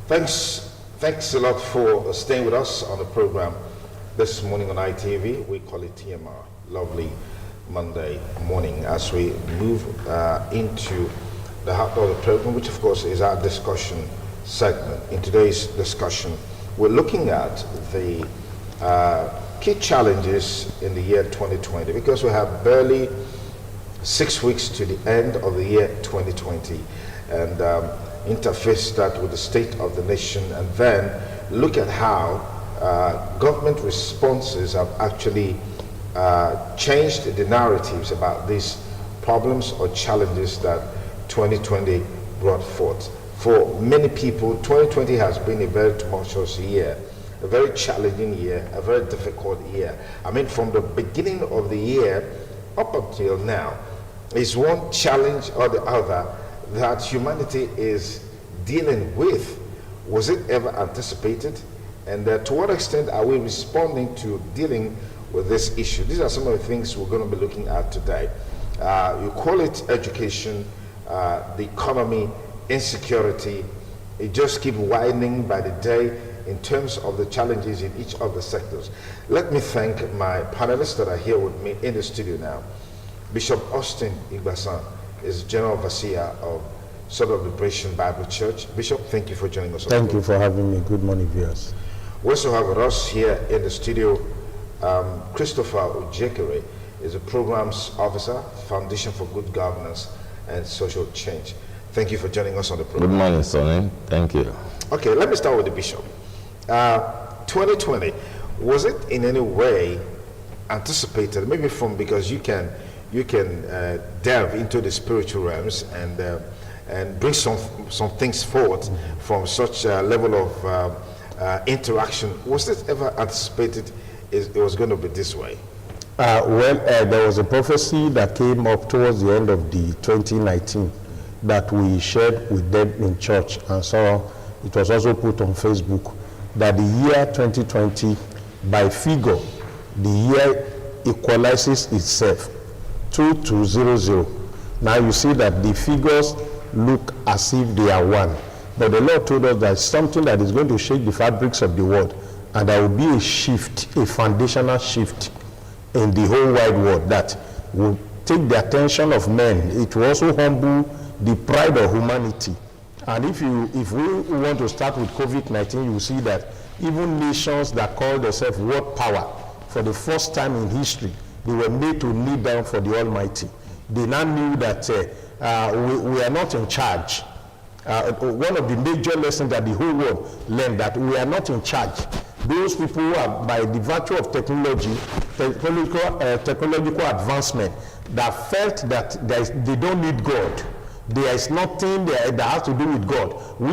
Thanks a lot for staying with us on the program this morning on ITV. We call it TMR. Lovely Monday morning as we move into the heart of the program, which of course is our discussion segment. In today's discussion, we're looking at the key challenges in the year 2020 because we have barely 6 weeks to the end of the year 2020 and interface that with the state of the nation and then look at how government responses have actually changed the narratives about these problems or challenges that 2020 brought forth. For many people, 2020 has been a very tumultuous year, a very challenging year, a very difficult year. I mean, from the beginning of the year up until now, is one challenge or the other that humanity is dealing with. Was it ever anticipated? And to what extent are we responding to dealing with this issue? These are some of the things we're going to be looking at today. You call it education, the economy, insecurity. It just keeps widening by the day in terms of the challenges in each of the sectors. Let me thank my panelists that are here with me in the studio now. Bishop Austin Igbasan is General Overseer of Sword of Liberation Bible Church. Bishop, thank you for joining us. Thank you for having me. Good morning, viewers. We also have with us here in the studio Christopher Ojekere is a Programs Officer, Foundation for Good Governance and Social Change. Thank you for joining us on the program. Good morning, Sonny. Thank you. Okay, let me start with the Bishop. 2020, was it in any way anticipated, maybe from because you can delve into the spiritual realms and bring some things forward from such a level of interaction. Was it ever anticipated it was going to be this way? There was a prophecy that came up towards the end of the 2019 that we shared with them in church, and so it was also put on Facebook that the year 2020, by figure, the year equalizes itself 2200. Now you see that the figures look as if they are one, but the Lord told us that it's something that is going to shake the fabrics of the world, and there will be a shift, a foundational shift in the whole wide world that will take the attention of men. It will also humble the pride of humanity. And if we want to start with COVID-19, you will see that even nations that call themselves world power, for the first time in history, they were made to kneel down for the Almighty. They now knew that we are not in charge. One of the major lessons that the whole world learned, that we are not in charge. Those people who are, by the virtue of technological advancement, that felt that they don't need God. There is nothing that has to do with God. We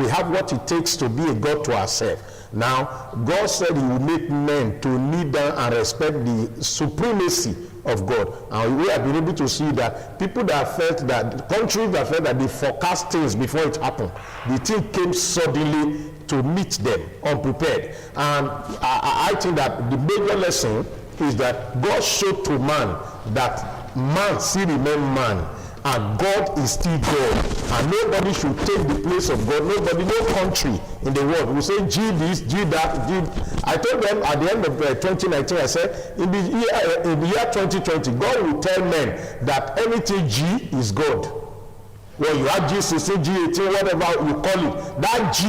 have what it takes to be a God to ourselves. Now, God said he will make men to kneel down and respect the supremacy of God. And we have been able to see that people that felt that, countries that felt that they forecast things before it happened, the thing came suddenly to meet them unprepared. And I think that the major lesson is that God showed to man that man still remains man, and God is still God, and nobody should take the place of God. Nobody, no country in the world will say G this, G that, G. I told them at the end of 2019, I said, in the year 2020, God will tell men that anything G is God. Well, you have G16, G18, whatever you call it. That G,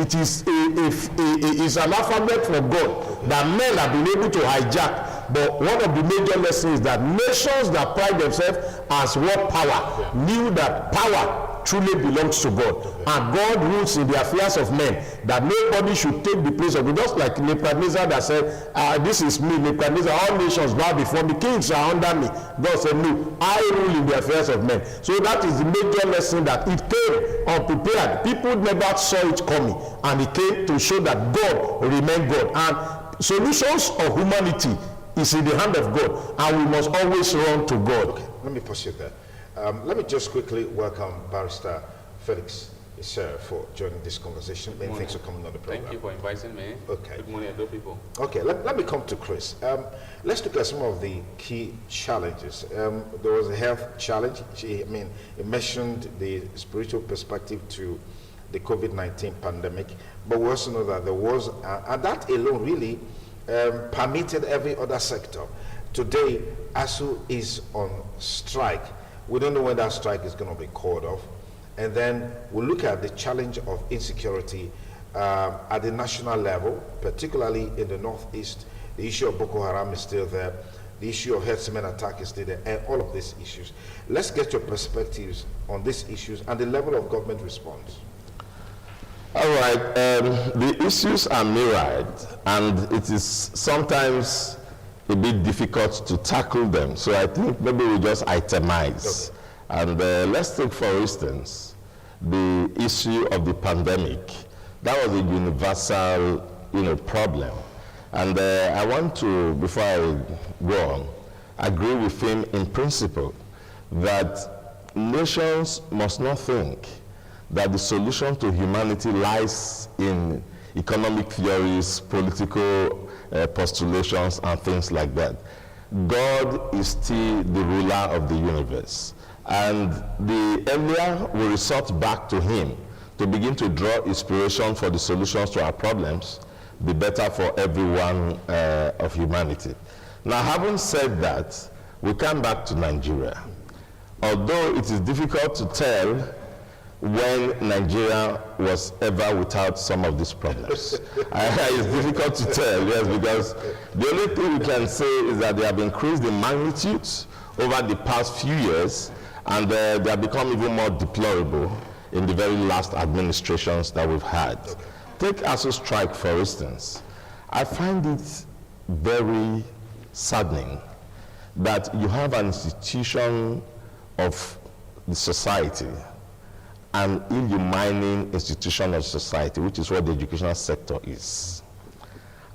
it is is an alphabet for God that men have been able to hijack. But one of the major lessons is that nations that pride themselves as world power knew that power truly belongs to God. And God rules in the affairs of men, that nobody should take the place of God. Just like Nebuchadnezzar that said, this is me, Nebuchadnezzar, all nations bow before me, kings are under me. God said, no, I rule in the affairs of men. So that is the major lesson, that it came unprepared. People never saw it coming, and it came to show that God remained God. And solutions of humanity is in the hand of God, and we must always run to God. Okay, let me pause you there. Let me just quickly welcome Barrister Felix Isser for joining this conversation. Many thanks for coming on the program. Thank you for inviting me. Okay. Good morning, hello people. Okay, let me come to Chris. Let's look at some of the key challenges. There was a health challenge. It mentioned the spiritual perspective to the COVID-19 pandemic, but we also know that there was, and that alone really permitted every other sector. Today, ASU is on strike. We don't know when that strike is going to be called off. And then we look at the challenge of insecurity at the national level, particularly in the Northeast. The issue of Boko Haram is still there. The issue of herdsmen attack is still there, and all of these issues. Let's get your perspectives on these issues and the level of government response. All right, the issues are myriad, and it is sometimes a bit difficult to tackle them. So I think maybe we just itemize. Okay. And let's take, for instance, the issue of the pandemic. That was a universal, problem. And I want to, before I go on, agree with him in principle that nations must not think that the solution to humanity lies in economic theories, political postulations, and things like that. God is still the ruler of the universe. And the earlier we resort back to him to begin to draw inspiration for the solutions to our problems, the better for everyone of humanity. Now, having said that, we come back to Nigeria. Although it is difficult to tell when Nigeria was ever without some of these problems. It's difficult to tell, yes, because the only thing we can say is that they have increased in magnitude over the past few years, and they have become even more deplorable in the very last administrations that we've had. Take ASU strike, for instance. I find it very saddening that you have an institution of the society, an illumining institution of society, which is what the educational sector is.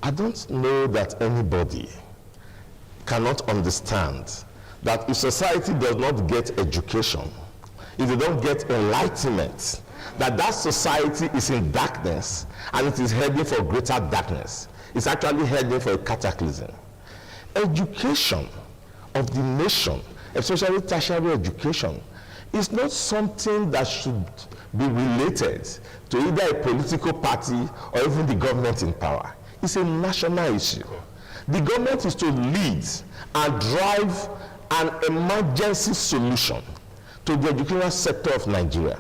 I don't know that anybody cannot understand that if society does not get education, if they don't get enlightenment, that society is in darkness and it is heading for greater darkness. It's actually heading for a cataclysm. Education of the nation, especially tertiary education, is not something that should be related to either a political party or even the government in power. It's a national issue. The government is to lead and drive an emergency solution to the educational sector of Nigeria.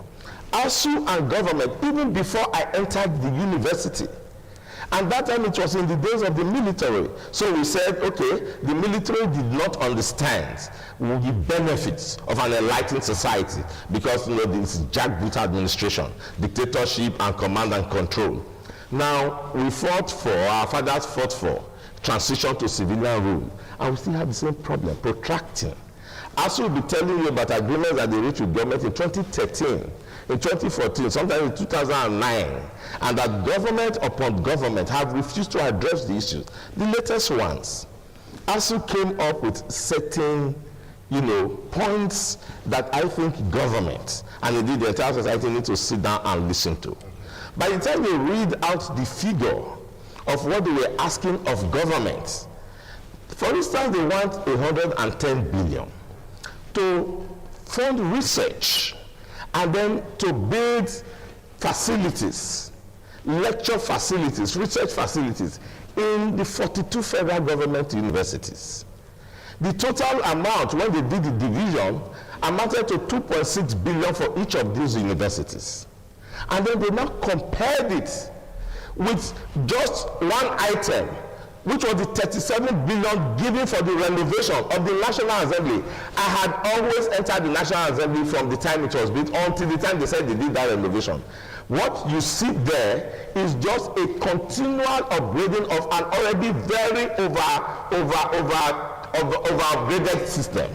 ASU and government, even before I entered the university, and that time it was in the days of the military. So we said, okay, the military did not understand the benefits of an enlightened society because this is jackboot administration, dictatorship and command and control. Now, we fought for, our fathers fought for transition to civilian rule, and we still have the same problem, protracting. ASU will be telling you about agreements that they reached with government in 2013, in 2014, sometimes in 2009, and that government upon government have refused to address the issues. The latest ones, ASU came up with certain, points that I think government, and indeed the entire society, need to sit down and listen to. By the time they read out the figure of what they were asking of government, for instance, they want 110 billion to fund research, and then to build facilities, lecture facilities, research facilities in the 42 federal government universities. The total amount, when they did the division, amounted to 2.6 billion for each of these universities. And then they now compared it with just one item, which was the 37 billion given for the renovation of the National Assembly. I had always entered the National Assembly from the time it was built until the time they said they did that renovation. What you see there is just a continual upgrading of an already very over-upgraded system.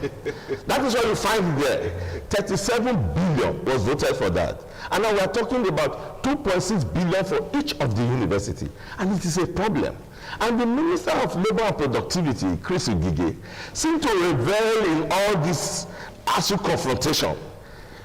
That is what you find there. 37 billion was voted for that. And now we are talking about 2.6 billion for each of the university. And it is a problem. And the Minister of Labor and Productivity, Chris Ugige, seemed to revel in all this ASU confrontation,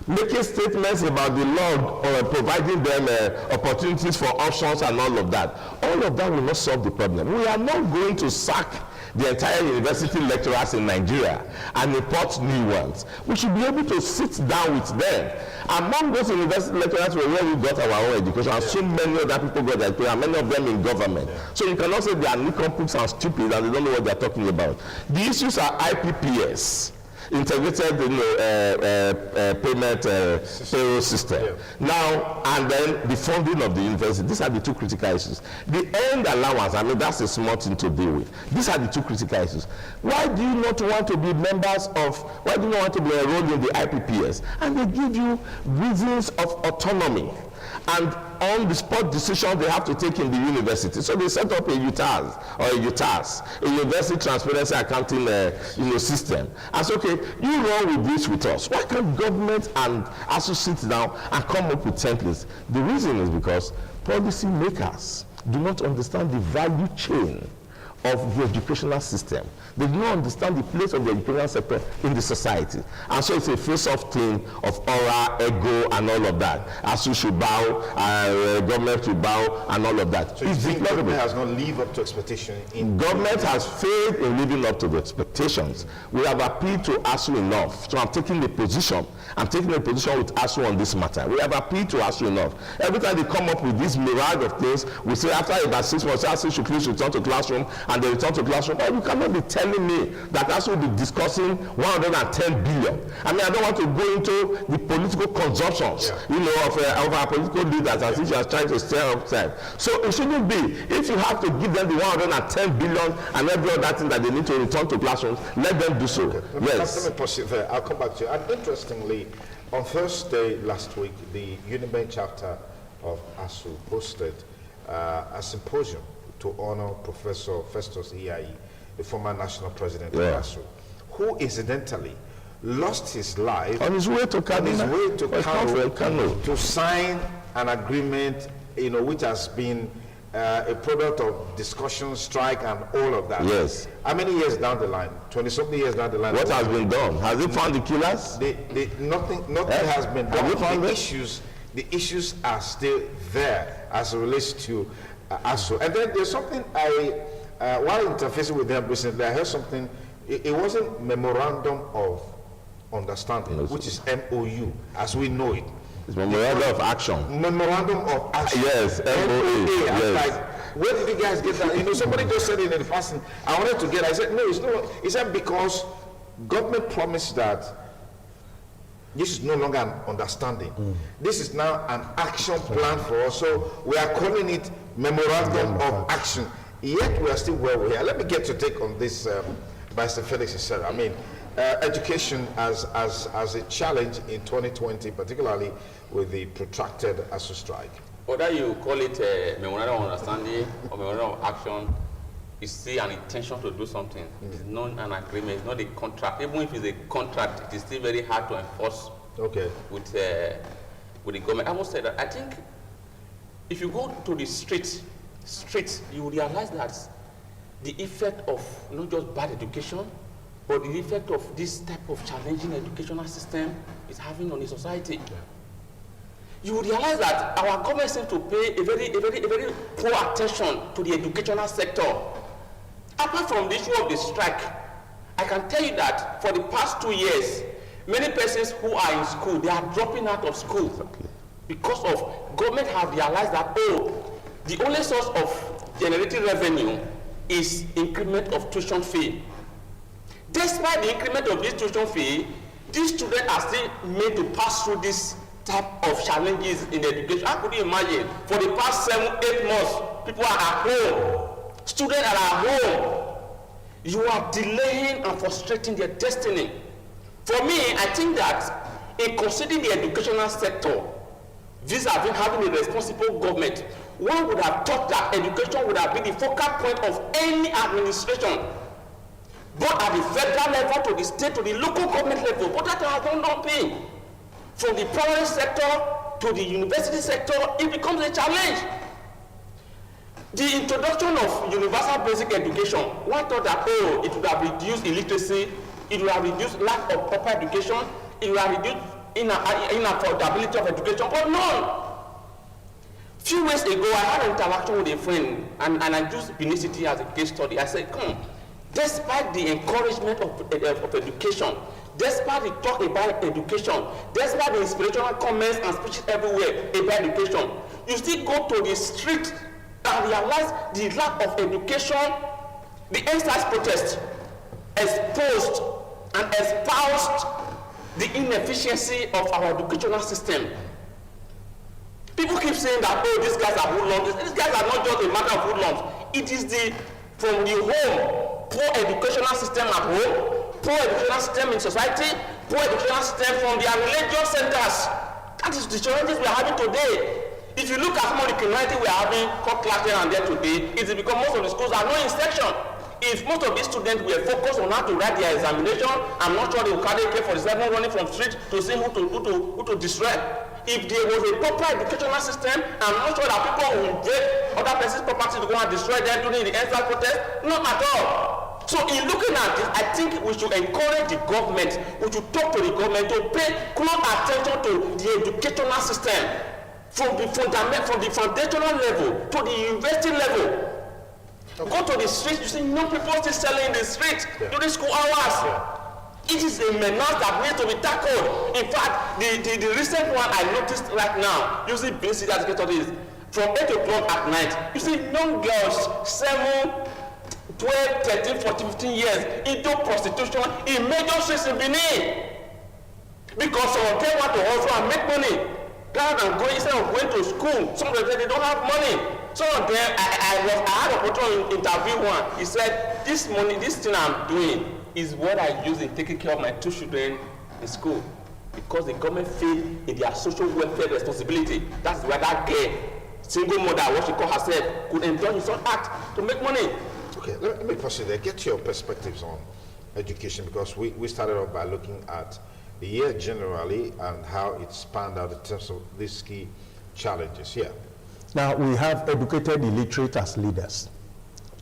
making statements about the law or providing them opportunities for options and all of that. All of that will not solve the problem. We are not going to sack the entire university lecturers in Nigeria and import new ones. We should be able to sit down with them. Among those university lecturers were where we got our own education, and so many other people got their education, and many of them in government. So you cannot say they are nincompoops and stupid and they don't know what they are talking about. The issues are IPPS, integrated payment payroll system. Now, and then the funding of the university. These are the two critical issues. The end allowance, I mean, that's a small thing to deal with. These are the two critical issues. Why do you not want to be members of, why do you not want to be enrolled in the IPPS? And they give you reasons of autonomy and on-the-spot decisions they have to take in the university. So they set up a UTAS, or a UTAS, a University Transparency Accounting system. And so, okay, you run with this with us. Why can't government and ASU sit down and come up with templates? The reason is because policy makers do not understand the value chain of the educational system. They do not understand the place of the educational sector in the society. And so it's a face-off thing of aura, ego, and all of that. ASU should bow, government should bow, and all of that. So you think government has not lived up to expectation? Government has failed in living up to the expectations. We have appealed to ASU enough. So I'm taking a position. I'm taking a position with ASU on this matter. We have appealed to ASU enough. Every time they come up with this mirage of things, we say after about 6 months, ASU should please return to classroom, and they return to classroom. But you cannot be telling me that ASU will be discussing 110 billion. I mean, I don't want to go into the political consumptions, of our political leaders as if you are trying to stir upside. So it shouldn't be. If you have to give them the 110 billion and every other thing that they need to return to classrooms, let them do so. Okay. Yes. Let me proceed there. I'll come back to you. And interestingly, on Thursday last week, the Unibank chapter of ASU hosted a symposium to honor Professor Festus Iyayi, the former national president of ASU, who incidentally lost his life on his way to Kano to sign an agreement, which has been a product of discussion, strike, and all of that. Yes. How many years down the line? 20-something years down the line. What has been done? Has it found the killers? Nothing has been done. The issues are still there as it relates to ASU. And then there's something while interfacing with them recently, I heard something. It wasn't memorandum of understanding, which is MOU, as we know it. It's memorandum of action. Memorandum of action. Yes, MOA. Yes. Like, where did you guys get that? Somebody just said it in the past. I wanted to get it. I said, no, it's not. He said, because government promised that this is no longer an understanding. This is now an action plan for us. So we are calling it memorandum of action. Yet we are still where we are. Let me get your take on this, Mr. Felix said. I mean, education as a challenge in 2020, particularly with the protracted ASU strike. Whether you call it a memorandum of understanding or memorandum of action, it's still an intention to do something. It's not an agreement, it's not a contract. Even if it's a contract, it is still very hard to enforce with the government. I must say that I think if you go to the streets, you realize that the effect of not just bad education, but the effect of this type of challenging educational system is having on the society. You realize that our government seems to pay a very poor attention to the educational sector. Apart from the issue of the strike, I can tell you that for the past 2 years, many persons who are in school, they are dropping out of school because of government have realized that, the only source of generating revenue is increment of tuition fee. Despite the increment of this tuition fee, these students are still made to pass through this type of challenges in education. How could you imagine? For the past 7-8 months, people are at home. Students are at home. You are delaying and frustrating their destiny. For me, I think that in considering the educational sector, vis-a-vis having a responsible government, one would have thought that education would have been the focal point of any administration, both at the federal level, to the state, to the local government level. But that has not been. From the primary sector to the university sector, it becomes a challenge. The introduction of universal basic education, one thought that, it would have reduced illiteracy, it would have reduced lack of proper education, it would have reduced inaffordability of education, but no. Few weeks ago, I had an interaction with a friend, and I used Benin City as a case study. I said, despite the encouragement of education, despite the talk about education, despite the inspirational comments and speeches everywhere about education, you still go to the street and realize the lack of education. The NSAS protest exposed and espoused the inefficiency of our educational system. People keep saying that, oh, these guys are hoodlums. These guys are not just a matter of hoodlums. It is from the home, poor educational system at home, poor educational system in society, poor educational system from their religious centers. That is the challenges we are having today. If you look at some of the criminality we are having, caught here and there today, it is because most of the schools are not in section. If most of these students were focused on how to write their examination, I'm not sure they will carry AK-47 running from street to see who to destroy. If there was a proper educational system, I'm not sure that people will invade other person's property to go and destroy them during the NSAS protest. Not at all. So in looking at this, I think we should encourage the government, we should talk to the government to pay close attention to the educational system from the foundational level to the university level. Okay. Go to the streets, you see young people still selling in the streets during school hours. It is a menace that needs to be tackled. In fact, the recent one I noticed right now, using basic educators, from 8 o'clock at night, you see young girls, 7, 12, 13, 14, 15 years into prostitution in major streets in Benin. Because some of them want to hustle and make money. Rather than going, instead of going to school, some of them they don't have money. Some of them, I had a opportunity to interview one. He said, this money, this thing I'm doing is what I use in taking care of my 2 children in school. Because the government failed in their social welfare responsibility. That's why that girl, single mother, what she called herself, could indulge in some act to make money. Okay, let me pause you there. Get your perspectives on education, because we started off by looking at the year generally and how it spanned out in terms of these key challenges. Yeah. Now, we have educated illiterate as leaders.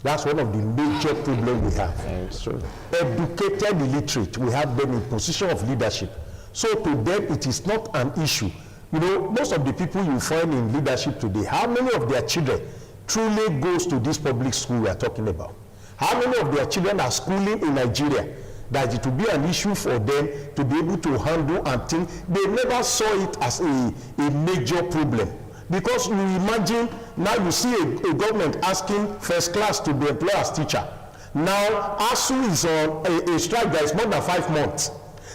That's one of the major problems we have. It's true. Educated illiterate, we have them in position of leadership. So to them, it is not an issue. You know, most of the people you find in leadership today, how many of their children truly goes to this public school we are talking about? How many of their children are schooling in Nigeria? That it will be an issue for them to be able to handle and think. They never saw it as a major problem. Because you imagine, now you see a government asking first class to be employed as teacher. Now, ASU is on a strike that is more than 5 months.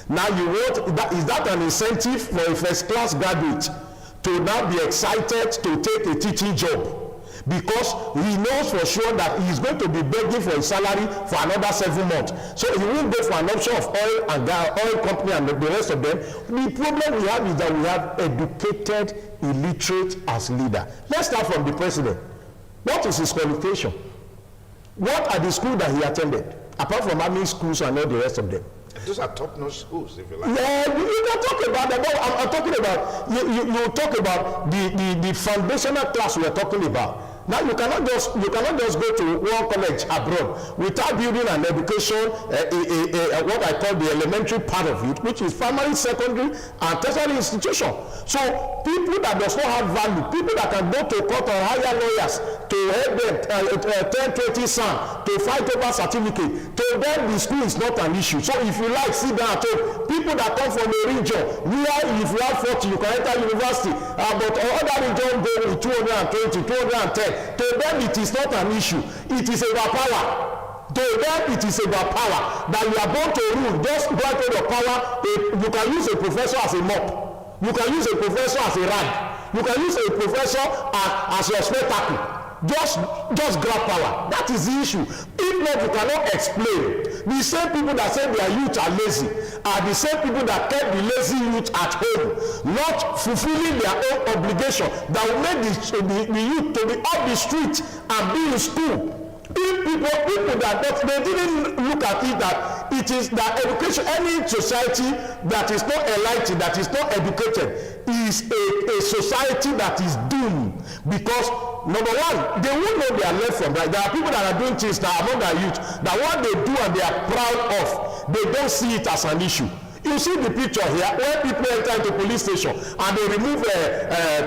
Now you want, is that an incentive for a first class graduate to now be excited to take a teaching job? Because he knows for sure that he is going to be begging for a salary for another 7 months. So he won't go for an option of oil and gas, oil company and the rest of them. The problem we have is that we have educated illiterate as leader. Let's start from the president. What is his qualification? What are the schools that he attended? Apart from having schools and all the rest of them. Those are top-notch schools, if you like. Yeah, you can talk about them. I'm talking about, you talk about the foundational class we are talking about. Now you cannot just go to one college abroad without building an education, what I call the elementary part of it, which is primary, secondary, and tertiary institution. So people that does not have value, people that can go to court or hire lawyers to help them 10, 20 cents to fight over certificate, to them the school is not an issue. So if you like, sit down at home. People that come from a region where if you have 40, you can enter university, but other region go with 220, 210. To them it is not an issue. It is about power. To them it is about power. That you are born to rule. Just grant your power. You can use a professor as a mop. You can use a professor as a rag. You can use a professor as your spectacle. Just grab power. That is the issue. If not, you cannot explain. The same people that say their youth are lazy are the same people that kept the lazy youth at home, not fulfilling their own obligation that will make the youth to be off the street and be in school. If people that they didn't look at it, that it is that education, any society that is not enlightened, that is not educated, is a society that is doomed. Because number one, they won't know their left from right. There are people that are doing things that among their youth, that what they do and they are proud of, they don't see it as an issue. You see the picture here where people enter into police station and they remove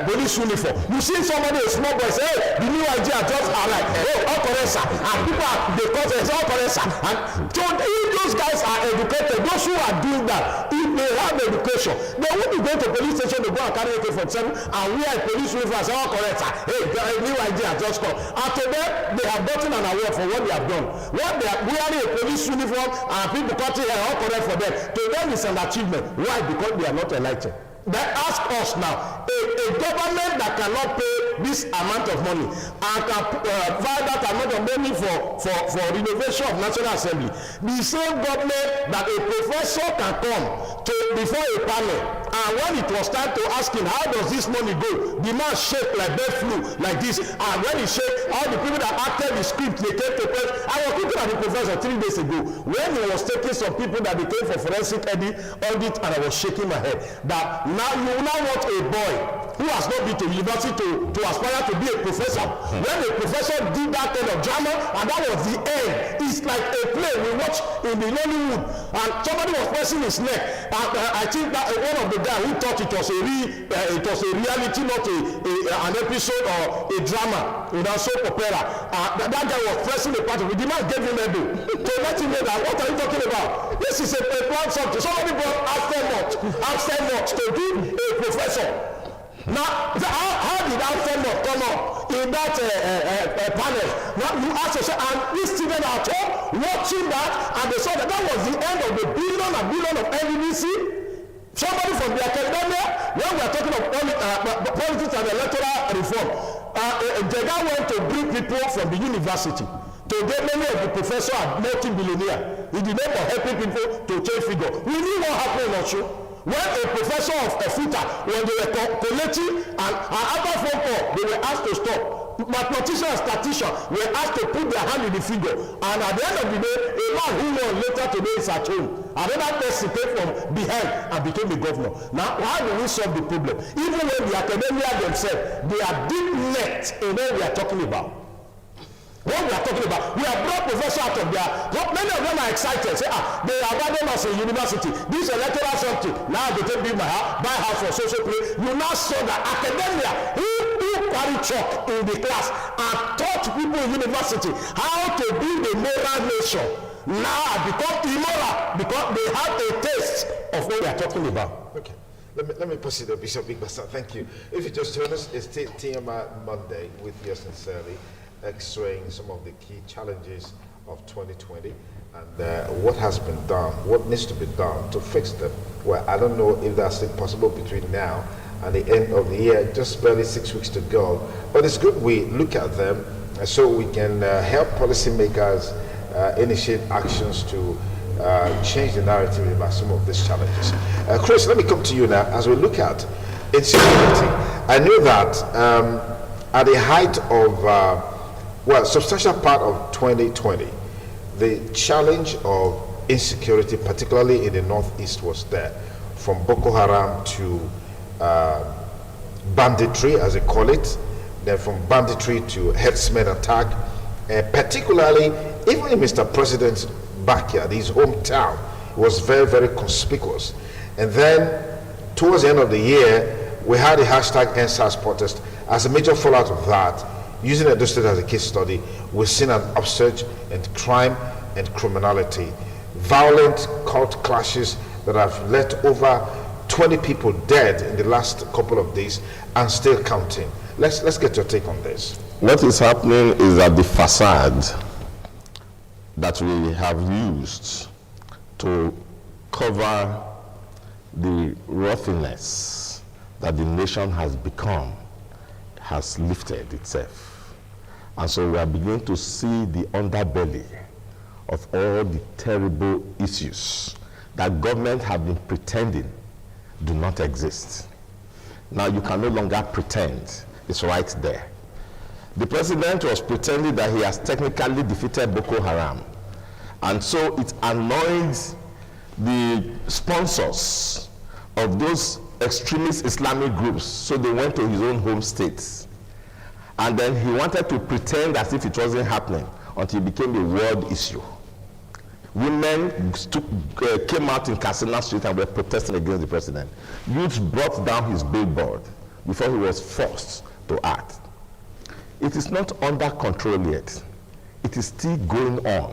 police uniform. You see somebody, a small boy, say, hey, the new idea just arrived. Oh, Okoresa. And people are, they call it Okoresa. And so if those guys are educated, those who are doing that, if they have education, they won't be going to police station to go and carry AK-47 and we are police uniform and say, Okoresa. Hey, the new idea just come. And to them, they have gotten an award for what they have done. What they are wearing a police uniform and people cutting hair, Okoresa for them. To them, it's an achievement. Why? Because they are not elected. They ask us now, a government that cannot pay this amount of money and can provide that amount of money for renovation of National Assembly, the same government that a professor can come to before a panel, and when it was time to ask him, how does this money go? The man shake like bird flu, like this, and when he shake, all the people that acted the script, they came to press. I was looking at the professor 3 days ago, when he was taking some people that they came for forensic audit, and I was shaking my head, that now you now want a boy who has not been to university to aspire to be a professor. When a professor did that kind of drama, and that was the end. It's like a play we watch in the Nollywood, and somebody was pressing his neck. And I think that one of the guys who thought it was a reality, not an episode or a drama, soap opera. That guy was pressing the part of it. The man gave him a do to let him know that what are you talking about? This is a plan something. Somebody brought Aftermuch to do a professor. Now, how did Aftermuch come up in that panel? Now you ask yourself, and these students are at home watching that, and they saw that was the end of the billion and billion of NDC. Somebody from the academia, when we are talking of politics and electoral reform, the guy went to bring people from the university. Today, many of the professors are multi-billionaires in the name of helping people to change figure. We knew what happened in Osho. When a professor of FUTA, when they were collating and after phone call, they were asked to stop. Mathematicians and statisticians were asked to put their hand in the figure. And at the end of the day, a man who won later today is at home. Another person came from behind and became a governor. Now, how do we solve the problem? Even when the academia themselves, they are deep-necked in what we are talking about. What we are talking about, we have brought professors out of there. Many of them are excited. Say, they abandoned us in university. This electoral something. Now they take buy house for social play. You now saw that academia who carry chalk in the class and taught people in university how to build a moral nation. Now become immoral because they have a taste of what we are talking about. Okay. Let me proceed, Bishop Igbasa. Thank you. If you just join us, it's TMR Monday with yours sincerely, X-raying some of the key challenges of 2020 and what has been done, what needs to be done to fix them. Well, I don't know if that's possible between now and the end of the year, just barely 6 weeks to go. But it's good we look at them so we can help policymakers initiate actions to change the narrative about some of these challenges. Chris, let me come to you now as we look at insecurity. I know that at the height of substantial part of 2020, the challenge of insecurity, particularly in the northeast, was there, from Boko Haram to banditry, as they call it, then from banditry to herdsmen attack, particularly even in Mr. President's backyard, his hometown, was very, very conspicuous. And then towards the end of the year, we had the hashtag EndSARS protest. As a major fallout of that, using Edo State as a case study, we've seen an upsurge in crime and criminality, violent cult clashes that have left over 20 people dead in the last couple of days and still counting. Let's get your take on this. What is happening is that the facade that we have used to cover the rothiness that the nation has become has lifted itself. And so we are beginning to see the underbelly of all the terrible issues that government have been pretending do not exist. Now you can no longer pretend. It's right there. The president was pretending that he has technically defeated Boko Haram. And so it annoys the sponsors of those extremist Islamic groups. So they went to his own home state. And then he wanted to pretend as if it wasn't happening until it became a world issue. Women came out in Katsina Street and were protesting against the president. Youth brought down his billboard before he was forced to act. It is not under control yet. It is still going on.